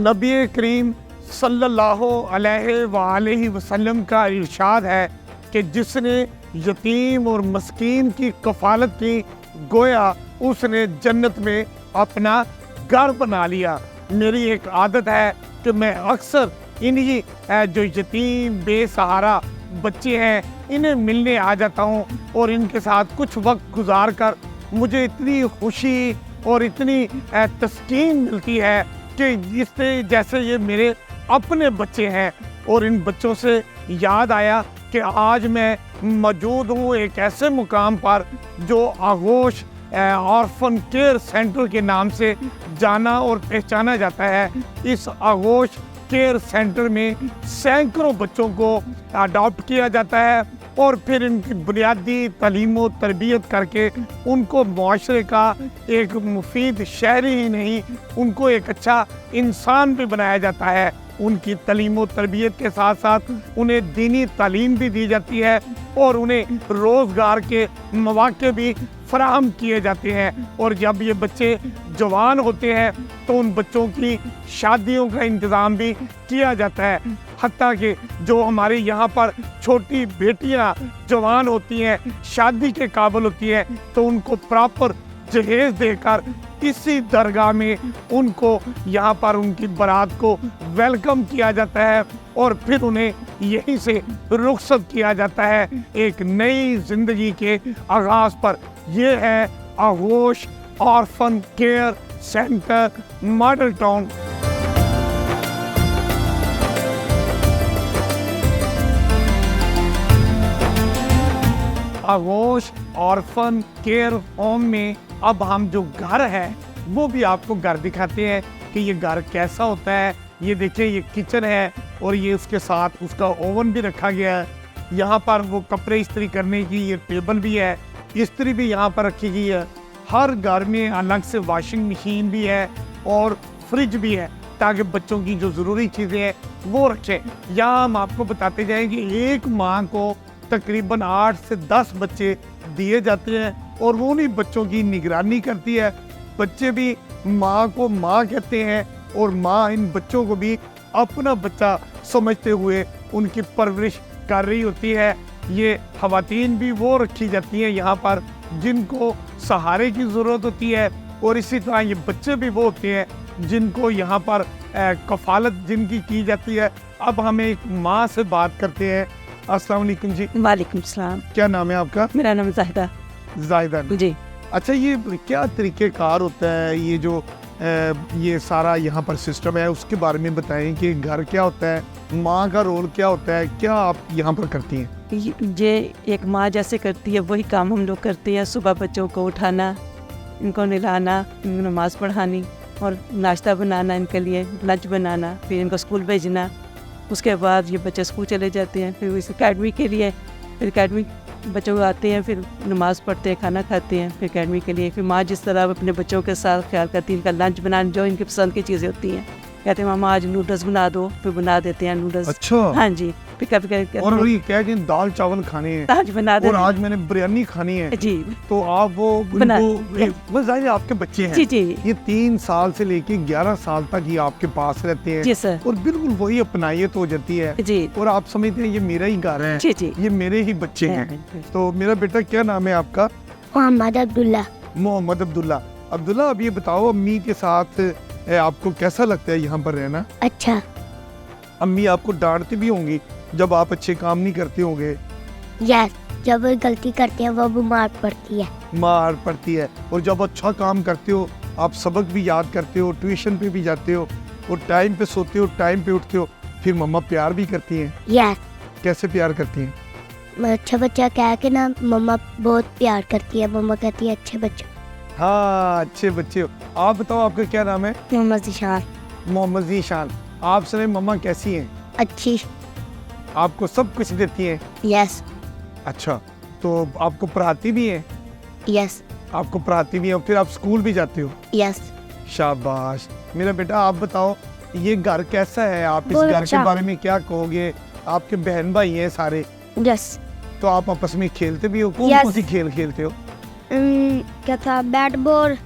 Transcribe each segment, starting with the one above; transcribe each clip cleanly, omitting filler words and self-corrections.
नबी करीम सल्लल्लाहु अलैहि वसल्लम का इरशाद है कि जिसने यतीम और मस्कीन की कफालत की गोया उसने जन्नत में अपना घर बना लिया। मेरी एक आदत है कि मैं अक्सर इन्हीं जो यतीम बेसहारा बच्चे हैं इन्हें मिलने आ जाता हूँ और इनके साथ कुछ वक्त गुजार कर मुझे इतनी खुशी और इतनी तस्कीन मिलती है कि इससे जैसे ये मेरे अपने बच्चे हैं। और इन बच्चों से याद आया कि आज मैं मौजूद हूँ एक ऐसे मुकाम पर जो आगोश ऑर्फन केयर सेंटर के नाम से जाना और पहचाना जाता है। इस आगोश केयर सेंटर में सैकड़ों बच्चों को अडॉप्ट किया जाता है और फिर इनकी बुनियादी तालीम और तरबियत करके उनको मुआशरे का एक मुफीद शहरी ही नहीं उनको एक अच्छा इंसान भी बनाया जाता है। उनकी तालीम और तरबियत के साथ साथ उन्हें दीनी तालीम भी दी जाती है और उन्हें रोज़गार के मौके भी फराहम किए जाते हैं। और जब ये बच्चे जवान होते हैं तो उन बच्चों की शादियों का इंतज़ाम भी किया जाता है। हत्ता कि जो हमारे यहाँ पर छोटी बेटियाँ जवान होती हैं शादी के काबिल होती हैं तो उनको प्रॉपर जहेज देकर इसी दरगाह में उनको यहाँ पर उनकी बारात को वेलकम किया जाता है और फिर उन्हें यहीं से रुखसत किया जाता है एक नई जिंदगी के आगाज़ पर। यह है आगोश orphan care centre model town. आगोश ऑर्फन केयर होम में अब हम जो घर है वो भी आपको घर दिखाते हैं कि ये घर कैसा होता है। ये देखिए ये किचन है और ये उसके साथ उसका ओवन भी रखा गया है। यहाँ पर वो कपड़े इस्त्री करने की ये टेबल भी है, इस्त्री भी यहाँ पर रखी गई है। हर घर में अलग से वॉशिंग मशीन भी है और फ्रिज भी है ताकि बच्चों की जो ज़रूरी चीज़ें हैं वो रखें। यहाँ हम आपको बताते जाएँ कि एक माँ को तकरीबन 8 से 10 बच्चे दिए जाते हैं और वो उन्हीं बच्चों की निगरानी करती है। बच्चे भी माँ को माँ कहते हैं और माँ इन बच्चों को भी अपना बच्चा समझते हुए उनकी परवरिश कर रही होती है। ये ख़वातीन भी वो रखी जाती हैं यहाँ पर जिनको सहारे की ज़रूरत होती है और इसी तरह ये बच्चे भी वो होते हैं जिनको यहाँ पर कफ़ालत जिनकी की जाती है। अब हमें एक माँ से बात करते हैं। अस्सलाम वालेकुम जी। वालेकुम सलाम। क्या नाम है आपका? मेरा नाम जाहिदा। जाहिदा जी। अच्छा, ये क्या तरीक़ेकार होता है ये जो ये सारा यहाँ पर सिस्टम है उसके बारे में बताएं कि घर क्या होता है, माँ का रोल क्या होता है, क्या आप यहाँ पर करती हैं? ये एक माँ जैसे करती है वही काम हम लोग करते हैं। सुबह बच्चों को उठाना, इनको नहलाना, नमाज़ पढ़ानी और नाश्ता बनाना, इनके लिए लंच बनाना, फिर इनको स्कूल भेजना। उसके बाद ये बच्चे स्कूल चले जाते हैं, फिर इस अकेडमी के लिए, फिर अकेडमी बच्चों आते हैं, फिर नमाज़ पढ़ते हैं, खाना खाते हैं, फिर अकेडमी के लिए। फिर माँ जिस तरह अपने बच्चों के साथ ख्याल करती है, इनका लंच बनाना जो इनकी पसंद की चीज़ें होती हैं। कहते हैं मामा आज नूडल्स बना दो, फिर बना देते हैं नूडल्स। अच्छा। हाँ जी। फिर कभी और ये क्या कि दाल चावल खाने हैं आज बना देते और आज मैंने बिरयानी खानी है जी, तो आप वो बना बस आपके बच्चे हैं जी जी ये 3 साल से लेके 11 साल तक ये आपके पास रहते हैं जी सर। और बिल्कुल वही अपनायत हो जाती है जी और आप समझते हैं ये मेरा ही घर है जी जी, ये मेरे ही बच्चे हैं। तो मेरा बेटा क्या नाम है आपका? मोहम्मद अब्दुल्ला। मोहम्मद अब्दुल्ला। अब्दुल्ला, अब ये बताओ अम्मी के साथ आपको कैसा लगता है यहाँ पर रहना? अच्छा। अम्मी आपको डांटती भी होंगी जब आप अच्छे काम नहीं करते होंगे? यस, जब वो गलती करते हैं वो बीमार पड़ती है। मार पड़ती है। और जब अच्छा काम करते हो आप सबक भी याद करते हो, ट्यूशन पे भी जाते हो और टाइम पे सोते हो, टाइम पे उठते हो, फिर मम्मा प्यार भी करती हैं? यस। कैसे प्यार करती हैं? अच्छा बच्चा कह के ना मम्मा बहुत प्यार करती है। मम्मा कहती है अच्छे बच्चे। हाँ, अच्छे बच्चे हो। आप बताओ आपका क्या नाम है? मोहम्मद ज़ीशान। मोहम्मद ज़ीशान। आप सुने मम्मा कैसी हैं? अच्छी। आपको सब कुछ देती हैं? यस। अच्छा, तो आपको पढ़ाती भी हैं? यस। आपको पढ़ाती भी हैं और फिर आप स्कूल भी जाते हो? यस। शाबाश। मेरा बेटा आप बताओ ये घर कैसा है, आप इस बहुत घर अच्छा। के बारे में क्या कहोगे? आपके बहन भाई हैं सारे, यस। तो आप आपस में खेलते भी हो? कौन Yes. कौन सी खेल खेलते हो? क्या था, बैट बॉल,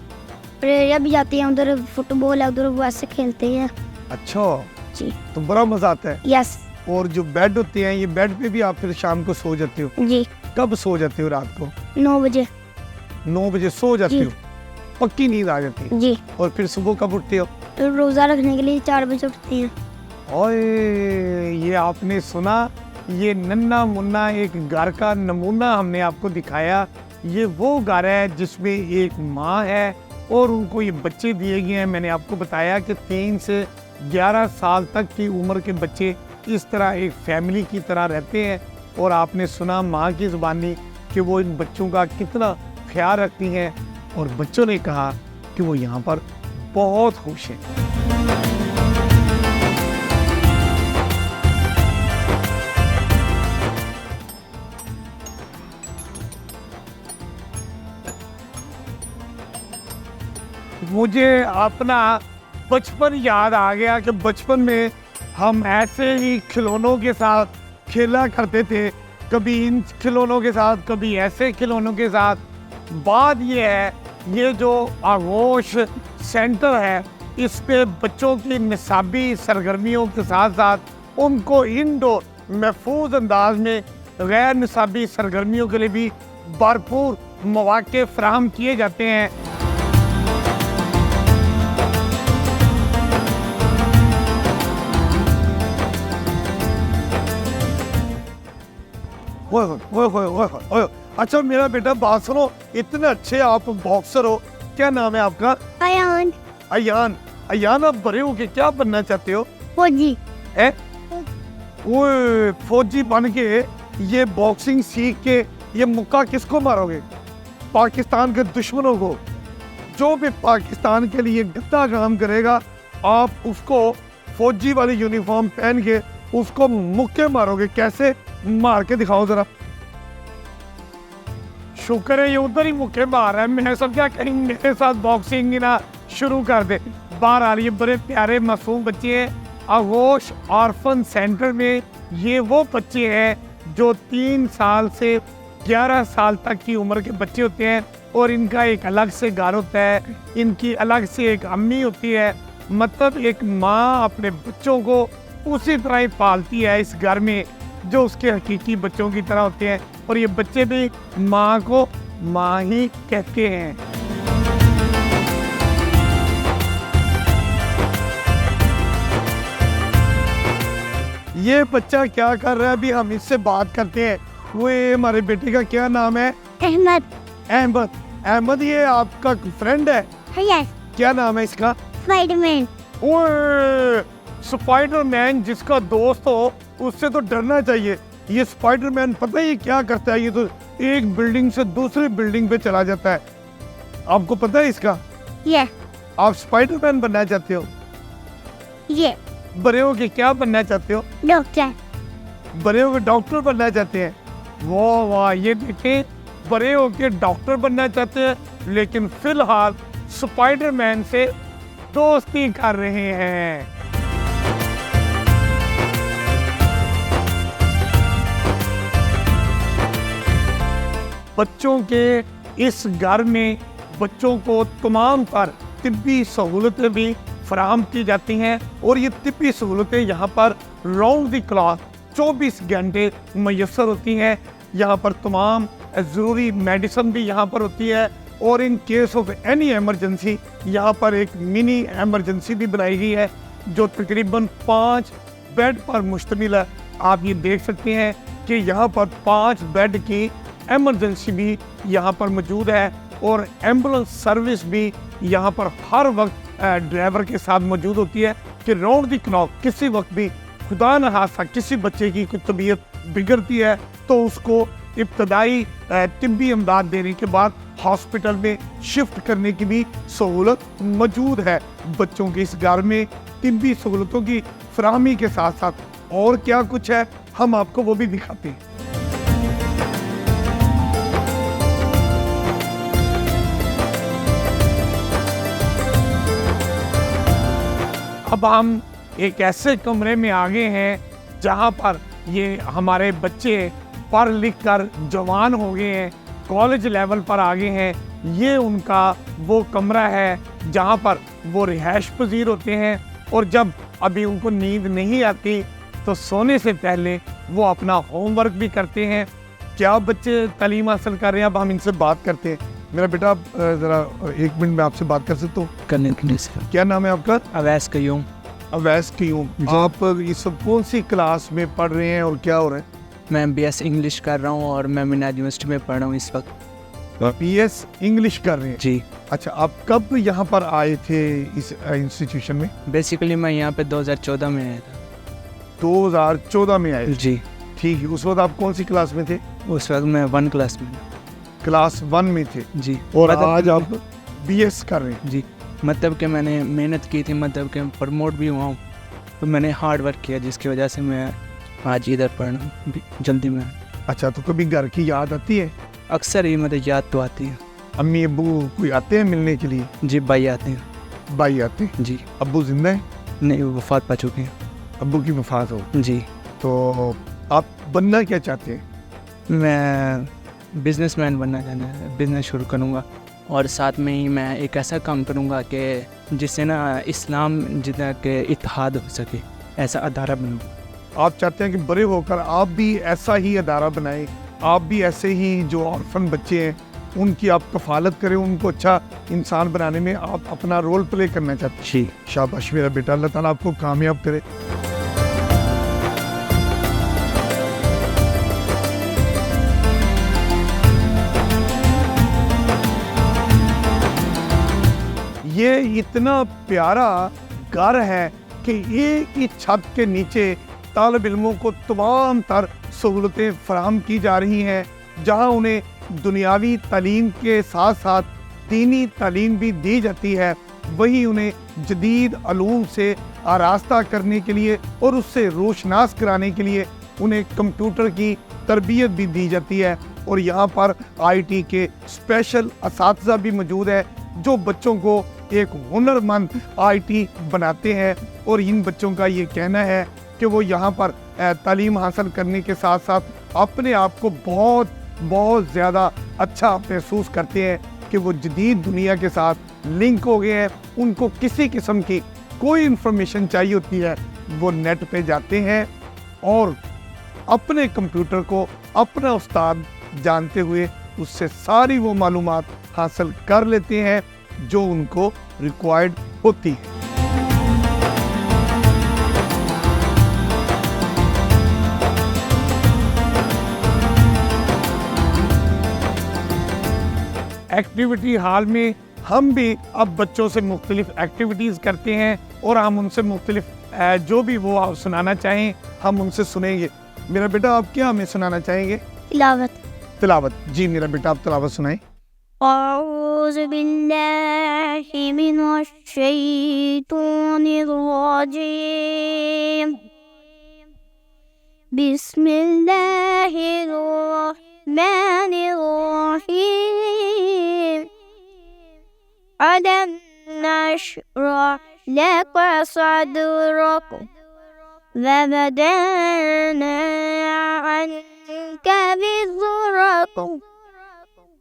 प्रेरिया भी जाती है, उधर फुटबॉल है, उधर वैसे खेलते हैं। अच्छा, जी। तो बड़ा मजा आता है। यस। और जो बेड होते हैं, ये बेड पे भी आप फिर शाम को सो जाते हो? जी। कब सो जाते हो रात को? 9 बजे। 9 बजे सो जाते जी। हो? पक्की नींद आ जाती है? जी। और फिर सुबह कब उठते हो? तो रोज़ा रखने के लिए 4 बजे उठते हैं। ओए, ये आपने सुना, ये नन्ना मुन्ना एक घर का नमूना हमने आपको दिखाया। ये वो घर है जिसमें एक माँ है और उनको ये बच्चे दिए गए हैं। मैंने आपको बताया कि 3 से 11 साल तक की उम्र के बच्चे इस तरह एक फैमिली की तरह रहते हैं। और आपने सुना माँ की ज़ुबानी कि वो इन बच्चों का कितना ख्याल रखती हैं, और बच्चों ने कहा कि वो यहाँ पर बहुत खुश हैं। मुझे अपना बचपन याद आ गया कि बचपन में हम ऐसे ही खिलौनों के साथ खेला करते थे, कभी इन खिलौनों के साथ, कभी ऐसे खिलौनों के साथ। बात ये है, ये जो आगोश सेंटर है, इस पे बच्चों की निसाबी सरगर्मियों के साथ साथ उनको इंडोर महफूज अंदाज में गैर निसाबी सरगर्मियों के लिए भी भरपूर मौके फराहम किए जाते हैं। ओए ओए ओए ओए ओए। अच्छा मेरा बेटा, बात सुनो, इतने अच्छे आप बॉक्सर हो, क्या नाम है आपका? अयान। अयान। अयान, आप बड़े हो के क्या बनना चाहते हो? फौजी। है? ओए, फौजी बन के ये बॉक्सिंग सीख के ये मुक्का किसको मारोगे? पाकिस्तान के दुश्मनों को। जो भी पाकिस्तान के लिए गद्दा काम करेगा, आप उसको फौजी वाली यूनिफॉर्म पहन के उसको मुक्के मारोगे। कैसे? मार के दिखाओ जरा। शुक्र है ये उधर ही मुक्के मार रहा है, मैं समझा कहीं मेरे साथ बॉक्सिंग ही ना शुरू कर दे। बाहर आ रही है, बड़े प्यारे मासूम बच्चे हैं आगोश ऑर्फन सेंटर में। ये वो बच्चे हैं जो 3 साल से 11 साल तक की उम्र के बच्चे होते हैं, और इनका एक अलग से घर होता है, इनकी अलग से एक अम्मी होती है। मतलब एक माँ अपने बच्चों को उसी तरह ही पालती है इस घर में जो उसके हकीकी बच्चों की तरह होते हैं, और ये बच्चे भी माँ को माँ ही कहते हैं। ये बच्चा क्या कर रहा है, अभी हम इससे बात करते हैं। वो ये हमारे बेटे का क्या नाम है? अहमद। अहमद। अहमद, ये आपका फ्रेंड है? यस। क्या नाम है इसका? स्पाइडरमैन। ओए, स्पाइडरमैन जिसका दोस्त हो उससे तो डरना चाहिए। ये स्पाइडरमैन पता है ये क्या करता है? ये तो एक बिल्डिंग से दूसरी बिल्डिंग पे चला जाता है। आपको पता है इसका? ये। आप स्पाइडरमैन बनना चाहते हो? ये। बड़े हो के क्या बनना चाहते हो? डॉक्टर। बड़े हो के डॉक्टर बनना चाहते हैं? वाह वाह, ये देखें, बड़े हो के डॉक्टर बनना चाहते हैं, लेकिन फिलहाल स्पाइडरमैन से दोस्ती कर रहे हैं। बच्चों के इस घर में बच्चों को तमाम पर तिब्बी सहूलतें भी फराहम की जाती हैं, और ये तिब्बी सहूलतें यहाँ पर राउंड द क्लॉक 24 घंटे मैसर होती हैं। यहाँ पर तमाम ज़रूरी मेडिसिन भी यहाँ पर होती है, और in case of any emergency यहाँ पर एक मिनी एमरजेंसी भी बनाई गई है जो तकरीबन 5 बेड पर मुश्तमिल है। आप ये देख सकते हैं कि यहाँ पर 5 बेड की एमरजेंसी भी यहाँ पर मौजूद है, और एम्बुलेंस सर्विस भी यहाँ पर हर वक्त ड्राइवर के साथ मौजूद होती है कि राउंड द क्लॉक किसी वक्त भी खुदा न खास्ता किसी बच्चे की कोई तबीयत बिगड़ती है तो उसको इब्तदाई तिब्बी इमदाद देने के बाद हॉस्पिटल में शिफ्ट करने की भी सहूलत मौजूद है। बच्चों के इस घर में तिब्बी सहूलतों की फराहमी के साथ साथ और क्या कुछ है, हम आपको वो भी दिखाते हैं। अब हम एक ऐसे कमरे में आ गए हैं जहाँ पर ये हमारे बच्चे पढ़ लिख कर जवान हो गए हैं, कॉलेज लेवल पर आ गए हैं। ये उनका वो कमरा है जहाँ पर वो रिहाइश पजीर होते हैं, और जब अभी उनको नींद नहीं आती, तो सोने से पहले वो अपना होमवर्क भी करते हैं। क्या बच्चे तालीम हासिल कर रहे हैं, अब हम इनसे बात करते हैं। मेरा बेटा आप ज़रा 1 मिनट में आपसे बात कर सकता हूँ? करने के लिए सर। क्या नाम है आपका? अवैस कयूम। अवैस क्यूम। आप इस सब कौन सी क्लास में पढ़ रहे हैं और क्या हो रहा है? मैं बीएस इंग्लिश कर रहा हूँ और मैं मीनाज यूनिवर्सिटी में पढ़ रहा हूँ इस वक्त। बीएस इंग्लिश कर रहे हैं जी। अच्छा, आप कब यहाँ पर आए थे इस इंस्टीट्यूशन में? बेसिकली मैं यहाँ पे 2014 में आया था। 2014 में आए थे। जी। ठीक है, उस वक्त आप कौन सी क्लास में थे? उस वक्त मैं 1 क्लास में। क्लास 1 में थे। जी। और मतलब आज आप बीएस कर रहे हैं? जी, मतलब कि मैंने मेहनत की थी, मतलब कि प्रमोट भी हुआ हूँ, तो मैंने हार्ड वर्क किया जिसकी वजह से मैं आज इधर पढ़ रहा हूँ जल्दी में। अच्छा, तो कभी घर की याद आती है? अक्सर ही मतलब याद तो आती है। अम्मी अब्बू कोई आते हैं मिलने के लिए? जी, भाई आते हैं। भाई आते हैं? जी। अब्बू जिंदा है? नहीं, वो वफात पा चुके हैं। अब्बू की वफात हो। जी। तो आप बनना क्या चाहते हैं? मैं बिजनेसमैन बनना चाहता हूँ, बिजनेस शुरू करूँगा और साथ में ही मैं एक ऐसा काम करूँगा कि जिससे ना इस्लाम जितना के इत्तेहाद हो सके, ऐसा अदारा बनूँ। आप चाहते हैं कि बड़े होकर आप भी ऐसा ही अदारा बनाएं, आप भी ऐसे ही जो ऑर्फन बच्चे हैं उनकी आप कफालत करें, उनको अच्छा इंसान बनाने में आप अपना रोल प्ले करना चाहते हैं? जी। शाबाश मेरा बेटा, अल्लाह ताला आपको कामयाब करे। ये इतना प्यारा घर है कि एक ही छत के नीचे तालिब इल्मों को तमाम तर सहूलतें फराहम की जा रही हैं, जहां उन्हें दुनियावी तालीम के साथ साथ दीनी तालीम भी दी जाती है। वहीं उन्हें जदीद अलूम से आरास्ता करने के लिए और उससे रोशनास कराने के लिए उन्हें कंप्यूटर की तरबियत भी दी जाती है। और यहाँ पर आईटी के स्पेशल असातिज़ा भी मौजूद है जो बच्चों को एक हुनरमंद आईटी बनाते हैं। और इन बच्चों का ये कहना है कि वो यहाँ पर तालीम हासिल करने के साथ साथ अपने आप को बहुत बहुत ज़्यादा अच्छा महसूस करते हैं कि वो जदीद दुनिया के साथ लिंक हो गए हैं। उनको किसी किस्म की कोई इन्फॉर्मेशन चाहिए होती है, वो नेट पे जाते हैं और अपने कंप्यूटर को अपना उस्ताद जानते हुए उससे सारी वो मालूमात हासिल कर लेते हैं जो उनको रिक्वायर्ड होती है। एक्टिविटी हॉल में हम भी अब बच्चों से मुख्तलिफ एक्टिविटीज़ करते हैं और हम उनसे मुख्तलिफ जो भी वो आप सुनाना चाहें हम उनसे सुनेंगे। मेरा बेटा, आप क्या हमें सुनाना चाहेंगे? तिलावत। तिलावत। जी मेरा बेटा, आप तिलावत सुनाएं। औज़ु बिल्लाहि मिनश शैतानिर रजीम। बिस्मिल्लाहिर रहमानिर रहीम। अलम नशरह लक सदरक ववदअना अन्क विज़रक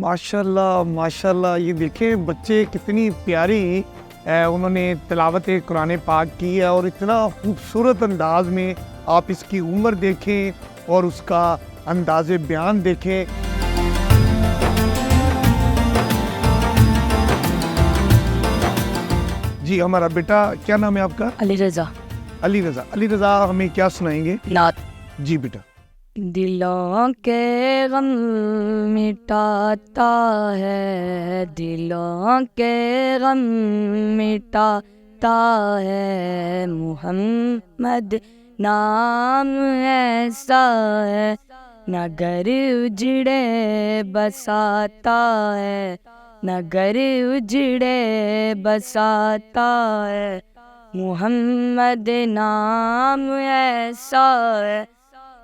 माशाल्लाह माशाल्लाह, ये देखें बच्चे कितनी प्यारी उन्होंने तिलावत कुरान पाक की है और इतना खूबसूरत अंदाज में आप इसकी उम्र देखें और उसका अंदाज़ बयान देखें। जी हमारा बेटा, क्या नाम है आपका? अली रज़ा। अली रज़ा। अली रज़ा हमें क्या सुनाएंगे? नात। जी बेटा। दिलों के गम मिटाता है, दिलों के गम मिटाता है, मुहम्मद नाम ऐसा है, नगर उजड़े बसाता है, नगर उजड़े बसाता है। मोहम्मद नाम ऐसा है,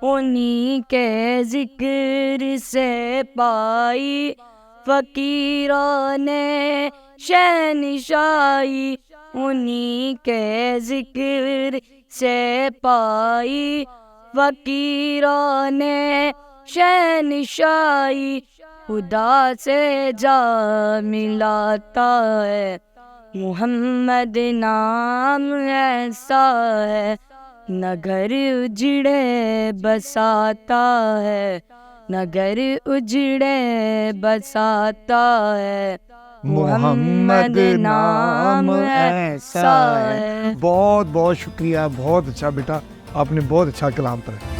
उन्हीं के जिक्र से पाई फकीरों ने शहनशाही, उन्हीं के जिक्र से पाई फकीरों ने शहनशाही। खुदा से जा मिलाता है, मोहम्मद नाम ऐसा है, नगर उजड़े बसाता है, नगर उजड़े बसाता है। मोहम्मद नाम ऐसा है। बहुत बहुत शुक्रिया, बहुत अच्छा बेटा, आपने बहुत अच्छा कलाम पढ़ा।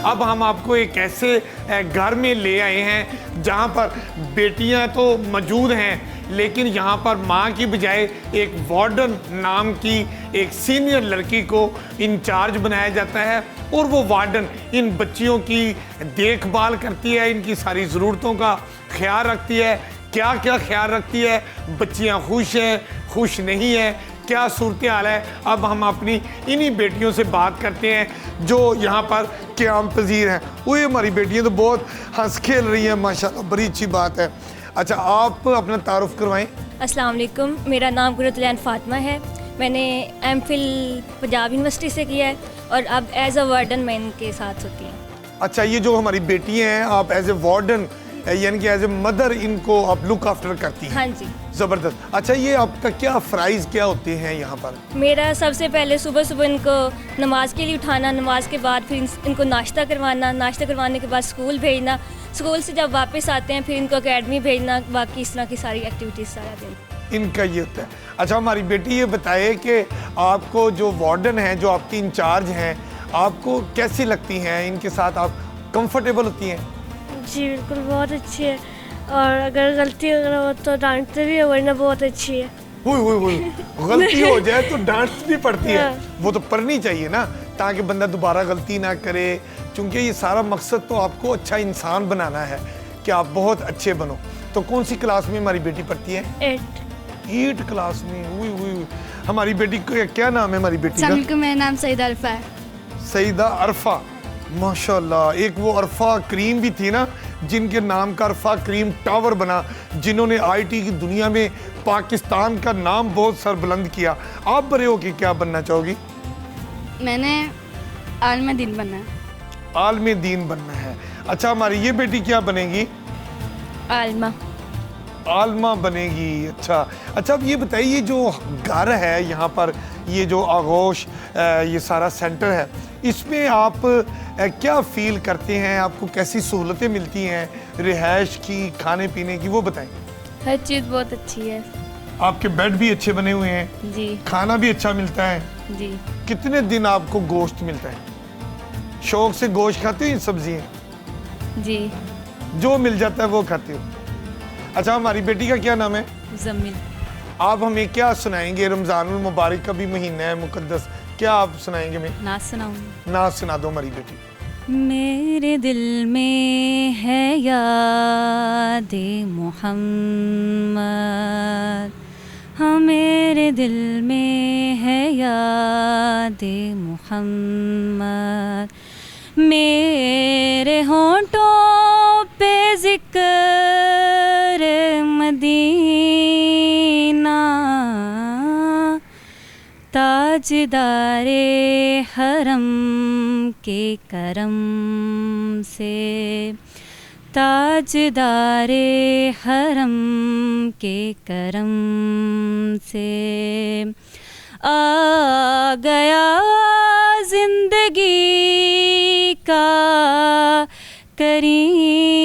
अब हम आपको एक ऐसे घर में ले आए हैं जहाँ पर बेटियाँ तो मौजूद हैं, लेकिन यहाँ पर माँ की बजाय एक वार्डन नाम की एक सीनियर लड़की को इंचार्ज बनाया जाता है और वो वार्डन इन बच्चियों की देखभाल करती है, इनकी सारी ज़रूरतों का ख्याल रखती है। क्या क्या ख्याल रखती है, बच्चियाँ खुश हैं, खुश नहीं हैं, क्या सूरत हाल है। अब हम अपनी इन्हीं बेटियों से बात करते हैं जो यहाँ पर क़याम पजीर हैं। वो हमारी बेटियाँ तो बहुत हंस खेल रही हैं माशाल्लाह, बड़ी अच्छी बात है। अच्छा, आप अपना तारुफ करवाएं। अस्सलाम वालेकुम, मेरा नाम कुर्रतुल-ऐन फ़ातिमा है। मैंने एमफिल पंजाब यूनिवर्सिटी से किया है और अब एज अ वार्डन मैं इनके साथ होती हूँ। अच्छा, ये जो हमारी बेटियाँ हैं, आप एज ए वार्डन यानी कि एज ए मदर इनको आप लुक आफ्टर करती हैं? हाँ जी। ज़बरदस्त। अच्छा, ये आपका क्या फ़राइज़ क्या होते हैं यहाँ पर? मेरा सबसे पहले सुबह सुबह इनको नमाज के लिए उठाना, नमाज के बाद फिर इनको नाश्ता करवाना, नाश्ता करवाने के बाद स्कूल भेजना, स्कूल से जब वापस आते हैं फिर इनको एकेडमी भेजना, बाकी इस तरह की सारी एक्टिविटीज़ सारा दिन इनका ये होता है। अच्छा, हमारी बेटी ये बताए कि आपको जो वार्डन हैं, जो आपकी इंचार्ज हैं, आपको कैसी लगती हैं? इनके साथ आप कंफर्टेबल होती हैं? जी बिल्कुल, बहुत अच्छी है और अगर गलती अगर हो तो डांटते भी है, वरना बहुत अच्छी है। हुई गलती हो जाए तो डांट भी पड़ती है, हाँ। वो तो पढ़नी चाहिए ना, ताकि बंदा दोबारा गलती ना करे, क्योंकि ये सारा मकसद तो आपको अच्छा इंसान बनाना है कि आप बहुत अच्छे बनो। तो कौन सी क्लास में हमारी बेटी पढ़ती है? 8 क्लास में। हुई हमारी बेटी का क्या नाम है? हमारी बेटी का मेरा नाम सईदा अरफा है। सईदा अरफा, माशाल्लाह। एक वो अरफा करीम भी थी ना, जिनके नाम का अरफा करीम टावर बना, जिन्होंने आईटी की दुनिया में पाकिस्तान का नाम बहुत सरबुलंद किया। आप बड़े हो कि क्या बनना चाहोगी? मैंने आलिम दीन बनना है। आलिम दीन बनना है। अच्छा, हमारी ये बेटी क्या बनेगी? आलमा। आलमा बनेगी। अच्छा, अब ये बताइए, जो घर है यहाँ पर, ये जो आगोश ये सारा सेंटर है, इसमें आप क्या फील करते हैं? आपको कैसी सहूलतें मिलती हैं रिहाइश की, खाने पीने की, वो बताएं। हर चीज़ बहुत अच्छी है आपके बेड भी अच्छे बने हुए हैं जी। खाना भी अच्छा मिलता है जी। कितने दिन आपको गोश्त मिलता है? शौक से गोश्त खाते हो या सब्जियाँ? जी। जो मिल जाता है वो खाते हो। अच्छा, हमारी बेटी का क्या नाम है? जमील। आप हमें क्या सुनाएंगे? रमज़ानुल मुबारक का भी महीना है मुकद्दस, क्या आप सुनाएंगे? मैं नात सुनाऊंगी। नात सुना दो हमारी बेटी। मेरे दिल में है याद मोहम्मद, हाँ मेरे दिल में है याद मोहम्मद, मेरे होंठों पे जिक्र मदीना, ताजदारे हरम के करम से, ताजदारे हरम के करम से आ गया जिंदगी का करीना,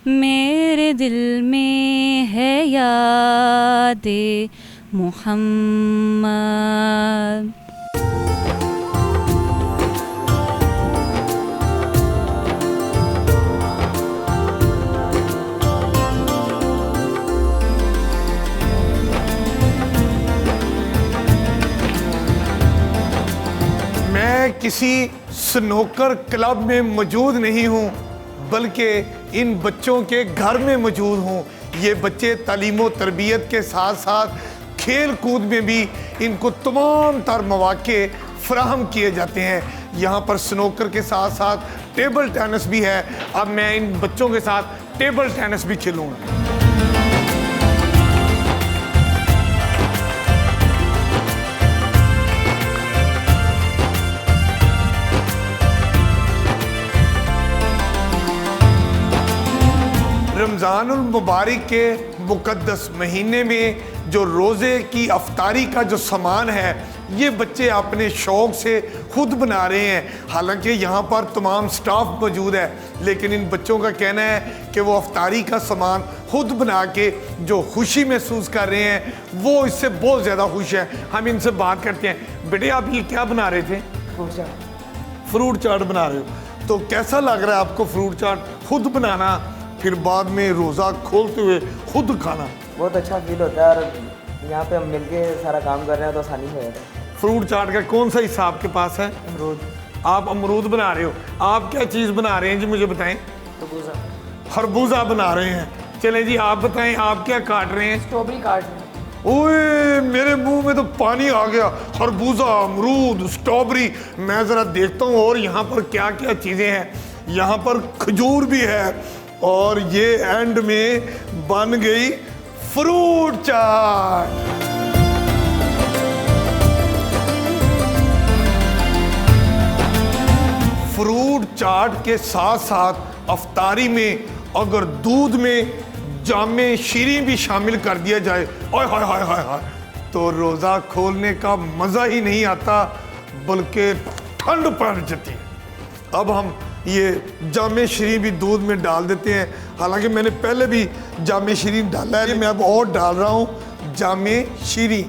मेरे दिल में है याद मोहम्मद। मैं किसी स्नोकर क्लब में मौजूद नहीं हूँ, बल्कि इन बच्चों के घर में मौजूद हूँ। ये बच्चे तालीम तरबियत के साथ साथ खेल कूद में भी इनको तमाम तर मौके फराहम किए जाते हैं। यहाँ पर स्नोकर के साथ साथ टेबल टेनिस भी है। अब मैं इन बच्चों के साथ टेबल टेनिस भी खेलूँगा। रमज़ानुल मुबारक के मुक़द्दस महीने में जो रोज़े की अफ्तारी का जो सामान है, ये बच्चे अपने शौक़ से खुद बना रहे हैं। हालांकि यहाँ पर तमाम स्टाफ मौजूद है, लेकिन इन बच्चों का कहना है कि वो अफ्तारी का सामान खुद बना के जो खुशी महसूस कर रहे हैं, वो इससे बहुत ज़्यादा खुश हैं। हम इनसे बात करते हैं। बेटे, आप ये क्या बना रहे थे? फ्रूट चाट बना रहे हो। तो कैसा लग रहा है आपको फ्रूट चाट खुद बनाना, फिर बाद में रोज़ा खोलते हुए खुद खाना? बहुत अच्छा फील होता है, और यहाँ पे हम मिलके सारा काम कर रहे हैं तो आसानी से हो जाता है। फ्रूट चाट का कौन सा हिस्सा आपके पास है? अमरूद। आप अमरूद बना रहे हो। आप क्या चीज़ बना रहे हैं जी, मुझे बताएं। खरबूजा। खरबूजा बना रहे हैं। चलें जी, आप बताएं, आप क्या काट रहे हैं? स्ट्रॉबेरी काट रहे हैं। ओए, मेरे मुंह में तो पानी आ गया। खरबूजा, अमरूद, स्ट्रॉबेरी, मैं ज़रा देखता हूँ और यहाँ पर क्या क्या चीज़ें हैं। यहाँ पर खजूर भी है, और ये एंड में बन गई फ्रूट चाट। फ्रूट चाट के साथ साथ अफ्तारी में अगर दूध में जामे शीरी भी शामिल कर दिया जाए, ओए हाय हाय हाय हाय, तो रोज़ा खोलने का मज़ा ही नहीं आता, बल्कि ठंड पड़ जाती है। अब हम ये जामे शीरी भी दूध में डाल देते हैं। हालांकि मैंने पहले भी जामे शीरी डाला है, मैं अब और डाल रहा हूँ जामे शीरी।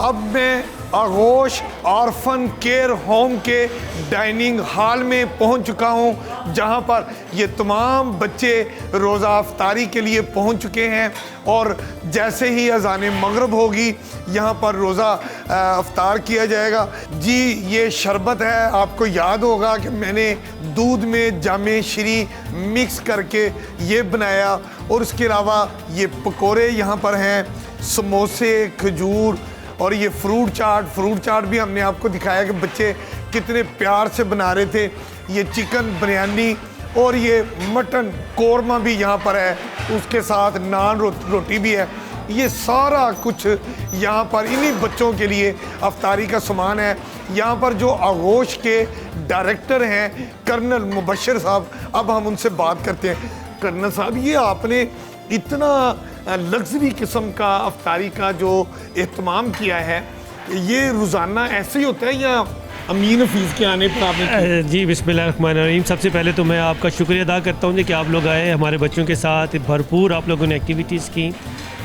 अब मैं आगोश ऑर्फन केयर होम के डाइनिंग हॉल में पहुंच चुका हूं, जहां पर ये तमाम बच्चे रोज़ा अफ्तारी के लिए पहुंच चुके हैं। और जैसे ही अज़ान मगरिब होगी, यहां पर रोज़ा अफ्तार किया जाएगा। जी, ये शरबत है। आपको याद होगा कि मैंने दूध में जामे शीरी मिक्स करके ये बनाया, और उसके अलावा ये पकोड़े यहाँ पर हैं, समोसे, खजूर, और ये फ्रूट चाट भी हमने आपको दिखाया कि बच्चे कितने प्यार से बना रहे थे। ये चिकन बिरयानी और ये मटन कोरमा भी यहाँ पर है, उसके साथ नान रोटी भी है। ये सारा कुछ यहाँ पर इन्हीं बच्चों के लिए अफ्तारी का सामान है। यहाँ पर जो आगोश के डायरेक्टर हैं कर्नल मुबशर साहब, अब हम उनसे बात करते हैं। कर्नल साहब, ये आपने इतना लग्जरी किस्म का अफ्तारी का जो एहतमाम किया है, ये रोज़ाना ऐसे ही होता है या अमीन हफीज़ के आने पर आपने? जी, बिस्मिल्लाहिर्रहमानिर्रहीम। सबसे पहले तो मैं आपका शुक्रिया अदा करता हूँ कि आप लोग आए, हमारे बच्चों के साथ भरपूर आप लोगों ने एक्टिविटीज़ की।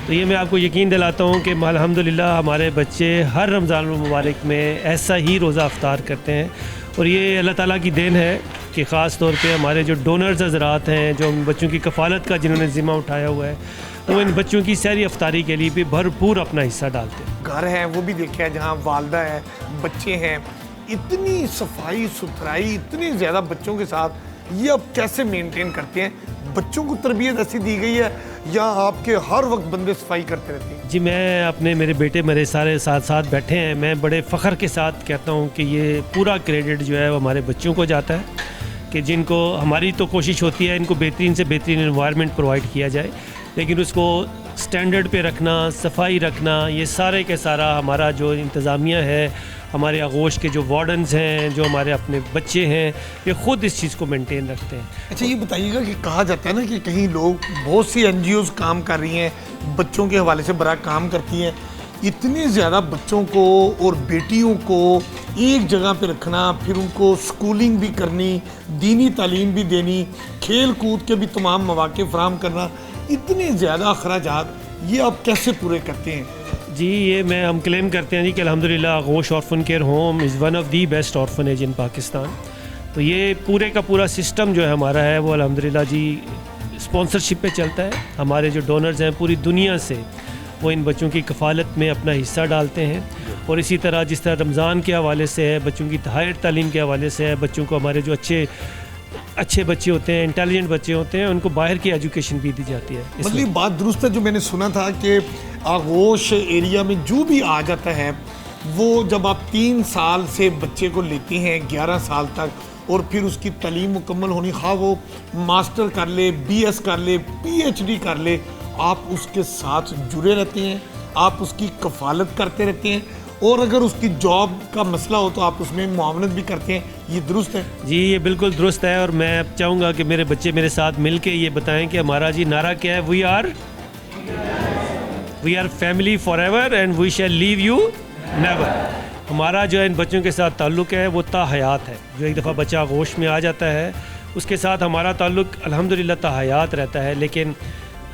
तो ये मैं आपको यकीन दिलाता हूँ कि अल्हम्दुलिल्लाह हमारे बच्चे हर रमज़ान मुबारक में ऐसा ही रोज़ा अफ्तार करते हैं, और ये अल्लाह ताला की देन है कि ख़ास तौर पे हमारे जो डोनर्स हज़रात हैं, जो बच्चों की कफ़ालत का जिन्होंने ज़िम्मा उठाया हुआ है, वो इन बच्चों की सहरी अफ्तारी के लिए भी भरपूर अपना हिस्सा डालते हैं। घर है वो भी देखे है जहाँ वालदा है, बच्चे हैं, इतनी सफाई सुथराई, इतनी ज़्यादा बच्चों के साथ, ये अब कैसे मेंटेन करते हैं? बच्चों को तरबियत ऐसी दी गई है या आपके हर वक्त बंदे सफाई करते रहते हैं? जी, मैं अपने मेरे बेटे मेरे सारे साथ बैठे हैं, मैं बड़े फ़ख्र के साथ कहता हूँ कि ये पूरा क्रेडिट जो है वो हमारे बच्चों को जाता है, कि जिनको हमारी तो कोशिश होती है इनको बेहतरीन से बेहतरीन एनवायरनमेंट प्रोवाइड किया जाए, लेकिन उसको स्टैंडर्ड पे रखना, सफाई रखना, ये सारे के सारा हमारा जो इंतज़ामिया है, हमारे आगोश के जो वार्डन्स हैं, जो हमारे अपने बच्चे हैं, ये ख़ुद इस चीज़ को मेंटेन रखते हैं। अच्छा, ये बताइएगा कि कहा जाता है ना कि कहीं लोग, बहुत सी NGOs काम कर रही हैं, बच्चों के हवाले से बड़ा काम करती हैं, इतने ज़्यादा बच्चों को और बेटियों को एक जगह पे रखना, फिर उनको स्कूलिंग भी करनी, दीनी तालीम भी देनी, खेल कूद के भी तमाम मौके फराहम करना, इतने ज़्यादा अखराजात, ये आप कैसे पूरे करते हैं? जी, ये हम क्लेम करते हैं जी कि अल्हम्दुलिल्लाह Aagosh orphan care home is one of the best orphanage in Pakistan. तो ये पूरे का पूरा सिस्टम जो है हमारा है वो अल्हम्दुलिल्लाह जी स्पॉन्सरशिप पे चलता है। हमारे जो डोनर्स हैं पूरी दुनिया से, वो इन बच्चों की कफ़ालत में अपना हिस्सा डालते हैं। और इसी तरह जिस तरह रमज़ान के हवाले से है, बच्चों की हायर तालीम के हवाले से है, बच्चों को हमारे जो अच्छे बच्चे होते हैं, इंटेलिजेंट बच्चे होते हैं, उनको बाहर की एजुकेशन भी दी जाती है। मतलब ये बात दुरुस्त है जो मैंने सुना था कि आगोश एरिया में जो भी आ जाता है, वो जब आप 3 साल से बच्चे को लेते हैं 11 साल तक, और फिर उसकी तालीम मुकम्मल होनी, हाँ वो मास्टर कर ले, BS कर ले, PhD कर ले, आप उसके साथ जुड़े रहते हैं, आप उसकी कफ़ालत करते रहते हैं, और अगर उसकी जॉब का मसला हो तो आप उसमें मुआवनत भी करते हैं। ये दुरुस्त है? जी, ये बिल्कुल दुरुस्त है। और मैं अब चाहूँगा कि मेरे बच्चे मेरे साथ मिल के ये बताएँ कि हमारा जी नारा क्या है। We are family forever and we shall leave you never. हमारा जो है इन बच्चों के साथ ताल्लुक़ है वो ताहयात है। जो एक दफ़ा बच्चा आगोश में आ जाता है, उसके साथ हमारा ताल्लुक़ अल्हम्दुलिल्लाह ताहयात रहता है। लेकिन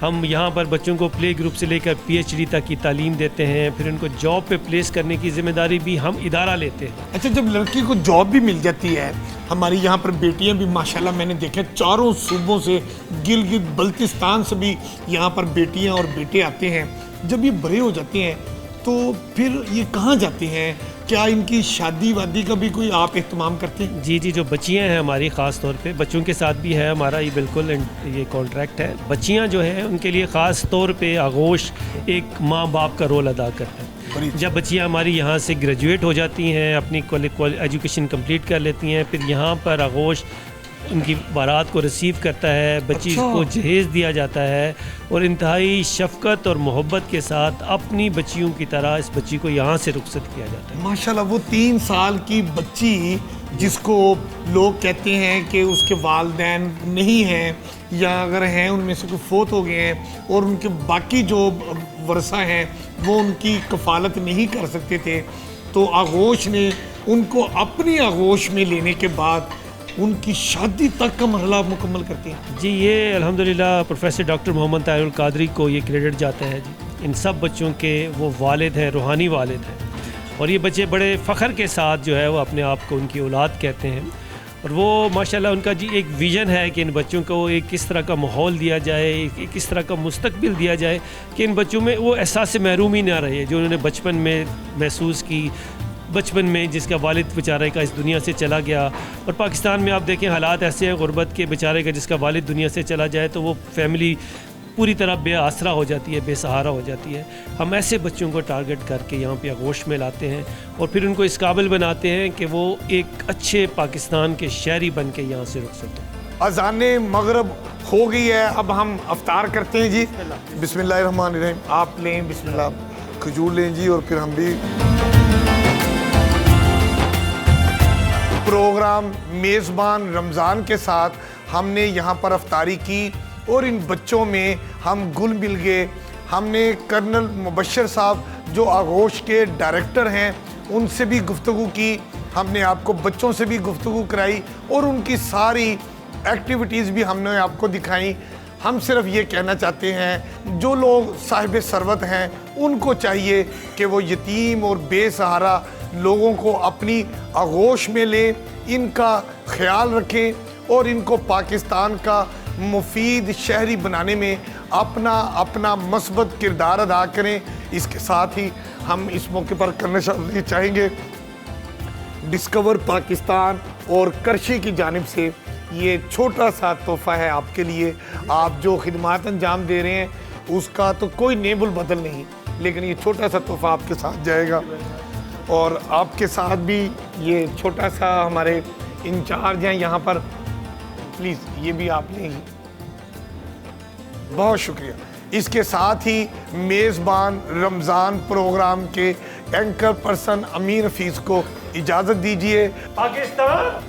हम यहाँ पर बच्चों को प्ले ग्रुप से लेकर PhD तक की तालीम देते हैं, फिर उनको जॉब पे प्लेस करने की ज़िम्मेदारी भी हम इदारा लेते हैं। अच्छा, जब लड़की को जॉब भी मिल जाती है, हमारी यहाँ पर बेटियाँ भी माशाल्लाह मैंने देखा चारों सूबों से, गिलगित बल्तिस्तान से भी यहाँ पर बेटियाँ और बेटे आते हैं। जब ये बड़े हो जाते हैं तो फिर ये कहाँ जाते हैं? क्या इनकी शादी वादी का भी कोई आप एहतमाम करते हैं? जी, जो बच्चियाँ हैं हमारी, ख़ास तौर पे बच्चों के साथ भी है हमारा ये बिल्कुल ये कॉन्ट्रैक्ट है। बच्चियाँ जो हैं उनके लिए ख़ास तौर पे आगोश एक माँ बाप का रोल अदा करता है। जब बच्चियाँ हमारी यहाँ से ग्रेजुएट हो जाती हैं, अपनी एजुकेशन कंप्लीट कर लेती हैं, फिर यहाँ पर आगोश उनकी बारात को रिसीव करता है, बच्ची को जहेज़ दिया जाता है, और इंतहाई शफ़क़त और मोहब्बत के साथ अपनी बच्चियों की तरह इस बच्ची को यहाँ से रुखसत किया जाता है। माशाल्लाह, वो 3 साल की बच्ची जिसको लोग कहते हैं कि उसके वालिदैन नहीं हैं, या अगर हैं उनमें से कोई फोत हो गए हैं, और उनके बाकी जो वरसा हैं वो उनकी कफ़ालत नहीं कर सकते थे, तो आगोश ने उनको अपनी आगोश में लेने के बाद उनकी शादी तक का मरहला मुकम्मल करते हैं। जी, ये अल्हम्दुलिल्लाह प्रोफेसर डॉक्टर मोहम्मद ताहिरुल कादरी को ये क्रेडिट जाता है जी। इन सब बच्चों के वो वालिद हैं, रूहानी वालिद हैं, और ये बच्चे बड़े फ़ख्र के साथ जो है वो अपने आप को उनकी औलाद कहते हैं। और वो माशाल्लाह उनका जी एक विज़न है कि इन बच्चों को एक किस तरह का माहौल दिया जाए, एक किस तरह का मुस्तकबिल दिया जाए कि इन बच्चों में वो एहसास महरूमी ना रहे जो उन्होंने बचपन में महसूस की, बचपन में जिसका वालिद बेचारे का इस दुनिया से चला गया। और पाकिस्तान में आप देखें हालात ऐसे हैं गुर्बत के, बेचारे का जिसका वालिद दुनिया से चला जाए तो वो फैमिली पूरी तरह बेआसरा हो जाती है, बेसहारा हो जाती है। हम ऐसे बच्चों को टारगेट करके यहाँ पे आगोश में लाते हैं और फिर उनको इस काबिल बनाते हैं कि वो एक अच्छे पाकिस्तान के शहरी बन के यहाँ से रुखसत हो। अज़ान मगरब हो गई है, अब हम अफ्तार करते हैं जी। बिस्मिल्लाहिर्रहमानिर्रहीम। आप लें, बिस्मिल्लाह, खजूर लें जी, और फिर हम भी। प्रोग्राम मेज़बान रमज़ान के साथ हमने यहाँ पर अफ्तारी की, और इन बच्चों में हम गुल मिल गए। हमने कर्नल मुबशर साहब जो आगोश के डायरेक्टर हैं उनसे भी गुफ्तगू की, हमने आपको बच्चों से भी गुफ्तगू कराई, और उनकी सारी एक्टिविटीज़ भी हमने आपको दिखाई। हम सिर्फ ये कहना चाहते हैं जो लोग साहिब सरवत हैं उनको चाहिए कि वो यतीम और बेसहारा लोगों को अपनी आगोश में लें, इनका ख्याल रखें और इनको पाकिस्तान का मुफीद शहरी बनाने में अपना मस्बत किरदार अदा करें। इसके साथ ही हम इस मौके पर करना चाहेंगे डिस्कवर पाकिस्तान और करशी की जानिब से ये छोटा सा तोहफ़ा है आपके लिए। आप जो खिदमात अंजाम दे रहे हैं उसका तो कोई नेबुल बदल नहीं, लेकिन ये छोटा सा तोहफ़ा आपके साथ जाएगा। और आपके साथ भी ये छोटा सा हमारे इंचार्ज हैं यहाँ पर, प्लीज़ ये भी आप लेंगे, बहुत शुक्रिया। इसके साथ ही मेज़बान रमज़ान प्रोग्राम के एंकर पर्सन अमीर हफीज़ को इजाज़त दीजिए। पाकिस्तान